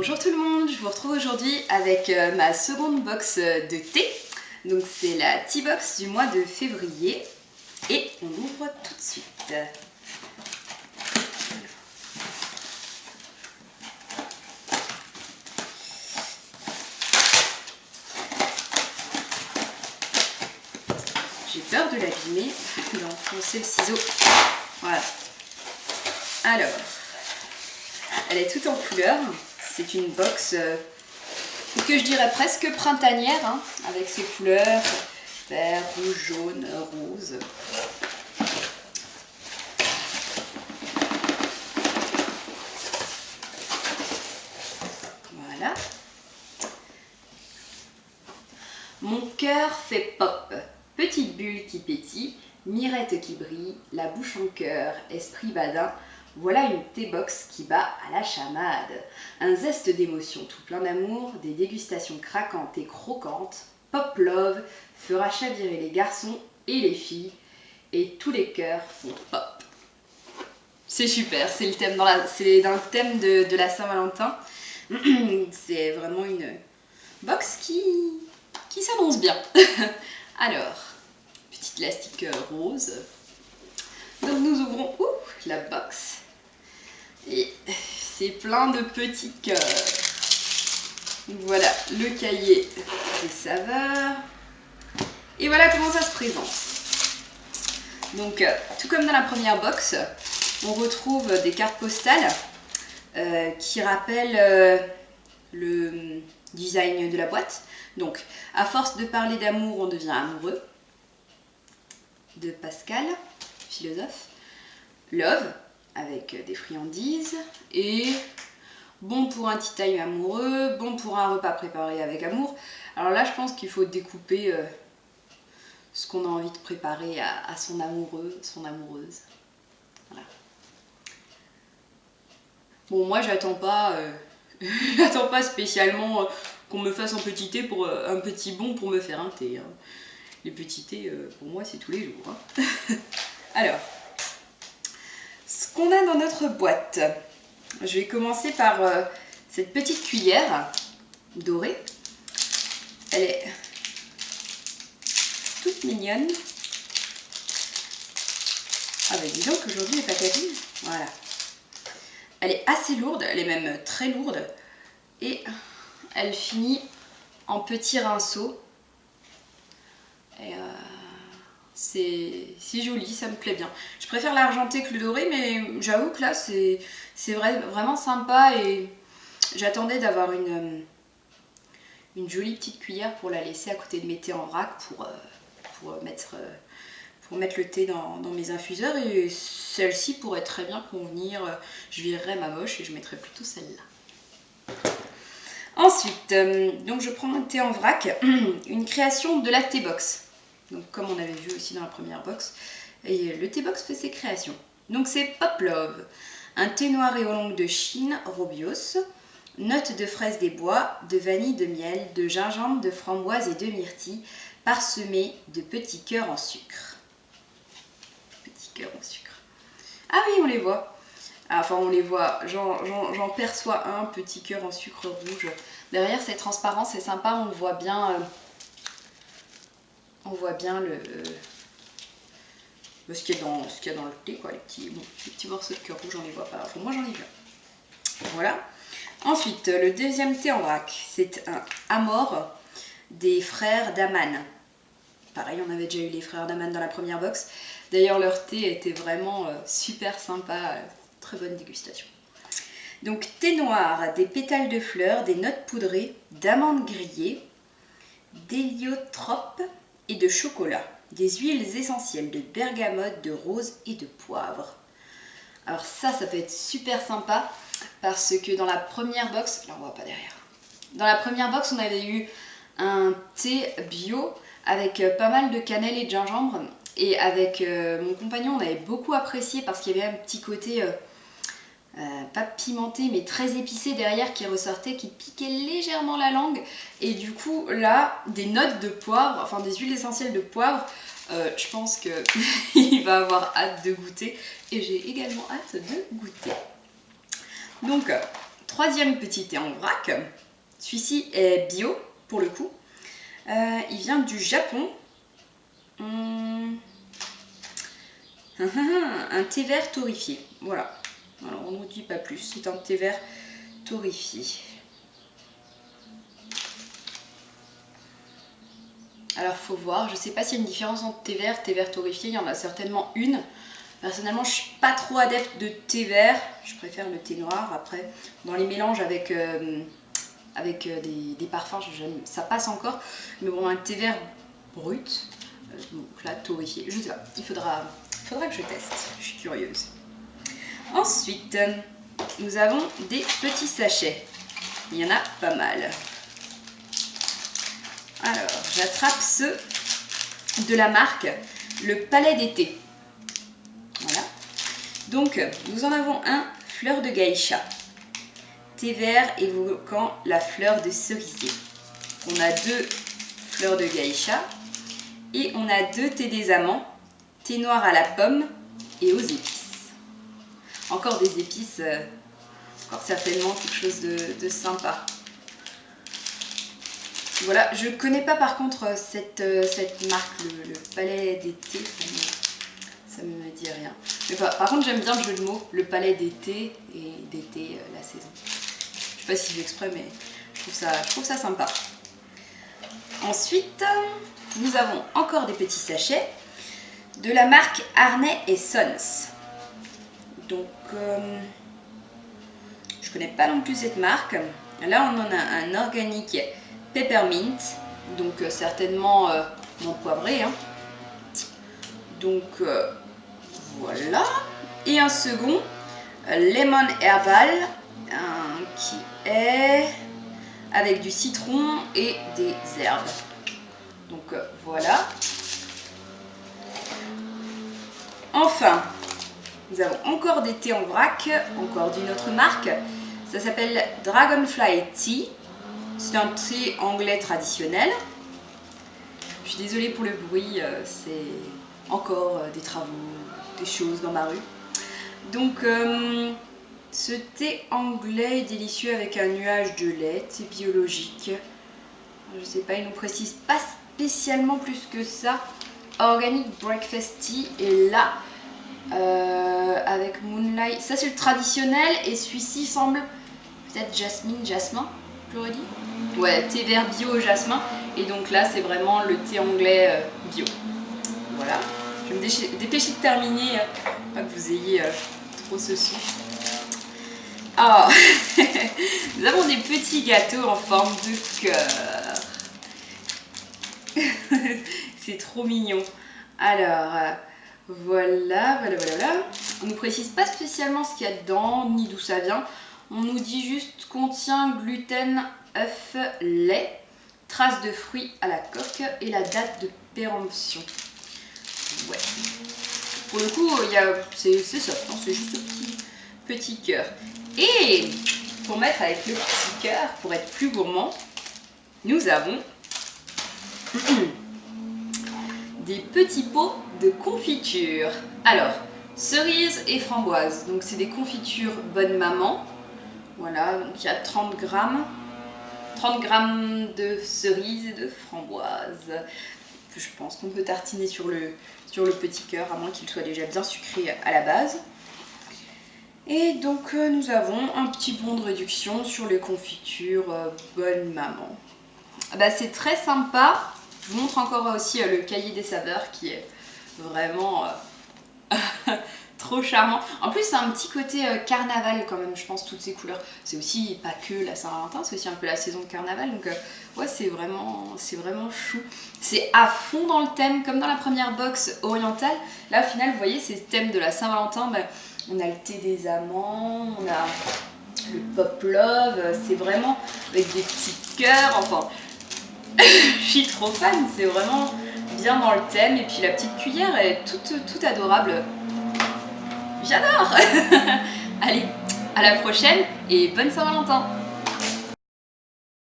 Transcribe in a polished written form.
Bonjour tout le monde, je vous retrouve aujourd'hui avec ma seconde box de thé. Donc c'est la Tea Box du mois de février et on ouvre tout de suite. J'ai peur de l'abîmer, d'enfoncer le ciseau. Voilà. Alors, elle est toute en couleurs. C'est une box que je dirais presque printanière, hein, avec ses couleurs vert, rouge, jaune, rose. Voilà. Mon cœur fait pop, petite bulle qui pétille, mirette qui brille, la bouche en cœur, esprit badin. Voilà une thé-box qui bat à la chamade. Un zeste d'émotion tout plein d'amour, des dégustations craquantes et croquantes. Pop Love fera chavirer les garçons et les filles, et tous les cœurs font pop. C'est super, c'est le thème dans le thème de la Saint-Valentin. C'est vraiment une box qui s'annonce bien. Alors, petit élastique rose. Donc nous ouvrons la box. Et c'est plein de petits cœurs. Voilà le cahier des saveurs. Et voilà comment ça se présente. Donc tout comme dans la première box, on retrouve des cartes postales qui rappellent le design de la boîte. Donc à force de parler d'amour, on devient amoureux. De Pascal, philosophe. Love, avec des friandises, et bon pour un tea time amoureux, bon pour un repas préparé avec amour. Alors là, je pense qu'il faut découper ce qu'on a envie de préparer à son amoureux, son amoureuse. Voilà. Bon, moi, j'attends pas spécialement qu'on me fasse un petit thé un petit bon pour me faire un thé. Hein. Les petits thés, pour moi, c'est tous les jours. Hein. Alors. Ce qu'on a dans notre boîte, je vais commencer par cette petite cuillère dorée. Elle est toute mignonne. Ah bah dis donc, aujourd'hui elle est pas terrible. Voilà. Elle est assez lourde, elle est même très lourde. Et elle finit en petit rinceau. Et c'est joli, ça me plaît bien. Je préfère l'argenté que le doré, mais j'avoue que là c'est vraiment sympa et j'attendais d'avoir une jolie petite cuillère pour la laisser à côté de mes thés en vrac pour mettre le thé dans mes infuseurs, et celle-ci pourrait très bien convenir. Je virerais ma moche et je mettrais plutôt celle-là. Ensuite, donc je prends un thé en vrac, une création de la Tea Box. Donc comme on avait vu aussi dans la première box, et le Tea Box fait ses créations. Donc c'est Pop Love, un thé noir et oolong de Chine, Robios, notes de fraises des bois, de vanille, de miel, de gingembre, de framboise et de myrtille, parsemé de petits cœurs en sucre. Petits cœurs en sucre. Ah oui, on les voit. Enfin, on les voit, j'en perçois un petit cœur en sucre rouge. Derrière, c'est transparent, c'est sympa, on voit bien... On voit bien ce qu'il y a dans le thé, quoi, les petits morceaux de cœur rouge, on les voit pas. Enfin, moi, j'en ai vu. Voilà. Ensuite, le deuxième thé en vrac, c'est un Amor des frères Daman. Pareil, on avait déjà eu les frères Daman dans la première box. D'ailleurs, leur thé était vraiment super sympa, très bonne dégustation. Donc, thé noir, des pétales de fleurs, des notes poudrées, d'amandes grillées, d'héliotrope et de chocolat, des huiles essentielles de bergamote, de rose et de poivre. Alors ça peut être super sympa parce que dans la première box, là on voit pas derrière, dans la première box on avait eu un thé bio avec pas mal de cannelle et de gingembre, et avec mon compagnon on avait beaucoup apprécié parce qu'il y avait un petit côté pas pimenté mais très épicé derrière qui ressortait, qui piquait légèrement la langue, et du coup là des notes de poivre, enfin des huiles essentielles de poivre, je pense qu'il va avoir hâte de goûter, et j'ai également hâte de goûter. Donc troisième petit thé en vrac. Celui-ci est bio pour le coup. Il vient du Japon. Un thé vert torréfié. Voilà. Alors on ne nous dit pas plus. C'est un thé vert torréfié. Alors faut voir. Je sais pas s'il y a une différence entre thé vert torréfié. Il y en a certainement une. Personnellement, je suis pas trop adepte de thé vert. Je préfère le thé noir. Après, dans les mélanges avec des parfums, ça passe encore. Mais bon, un thé vert brut, donc là, torréfié. Je sais pas. Il faudra que je teste. Je suis curieuse. Ensuite, nous avons des petits sachets. Il y en a pas mal. Alors, j'attrape ceux de la marque Le Palais d'été. Voilà. Donc, nous en avons un fleur de geisha. Thé vert évoquant la fleur de cerisier. On a 2 fleurs de geisha. Et on a 2 thés des amants. Thé noir à la pomme et aux épices. Encore des épices, encore certainement quelque chose de sympa. Voilà, je connais pas par contre cette marque, le Palais d'été, ça me dit rien. Mais par contre j'aime bien le jeu de mots, le Palais d'été et d'été la saison. Je sais pas si je l'exprime mais je trouve ça sympa. Ensuite, nous avons encore des petits sachets de la marque Harnais & Sons. Donc, je connais pas non plus cette marque. Là, on en a un organique peppermint, donc certainement non poivré. Hein. Donc, voilà. Et un second, lemon herbal, qui est avec du citron et des herbes. Donc, voilà. Enfin, nous avons encore des thés en vrac, encore d'une autre marque. Ça s'appelle Dragonfly Tea. C'est un thé anglais traditionnel. Je suis désolée pour le bruit, c'est encore des travaux, des choses dans ma rue. Donc, ce thé anglais est délicieux avec un nuage de lait, thé biologique. Je sais pas, il nous précise pas spécialement plus que ça. Organic Breakfast Tea est là. Avec Moonlight, ça c'est le traditionnel et celui-ci semble peut-être jasmin, j'aurais dit. Ouais, thé vert bio au jasmin et donc là c'est vraiment le thé anglais bio. Voilà, je vais me dépêcher de terminer, pas que vous ayez trop ce son. Ah, nous avons des petits gâteaux en forme de cœur. C'est trop mignon. Alors, voilà. On ne nous précise pas spécialement ce qu'il y a dedans, ni d'où ça vient. On nous dit juste contient gluten, œuf, lait, traces de fruits à la coque et la date de péremption. Ouais. Pour le coup, c'est soft, hein, c'est juste petit cœur. Et pour mettre avec le petit cœur, pour être plus gourmand, nous avons des petits pots de confiture. Alors, cerises et framboises. Donc, c'est des confitures Bonne Maman. Voilà, donc il y a 30 grammes. 30 grammes de cerises et de framboises. Je pense qu'on peut tartiner sur le petit cœur, à moins qu'il soit déjà bien sucré à la base. Et donc, nous avons un petit bon de réduction sur les confitures Bonne Maman. Bah, c'est très sympa. Je vous montre encore aussi le cahier des saveurs qui est vraiment trop charmant. En plus, c'est un petit côté carnaval quand même, je pense, toutes ces couleurs. C'est aussi pas que la Saint-Valentin, c'est aussi un peu la saison de carnaval. Donc, ouais, c'est vraiment chou. C'est à fond dans le thème, comme dans la première box orientale. Là, au final, vous voyez, c'est le thème de la Saint-Valentin. Bah, on a le thé des amants, on a le pop love. C'est vraiment avec des petits cœurs, enfin... Je suis trop fan, c'est vraiment bien dans le thème. Et puis la petite cuillère est toute adorable. J'adore. Allez, à la prochaine et bonne Saint-Valentin.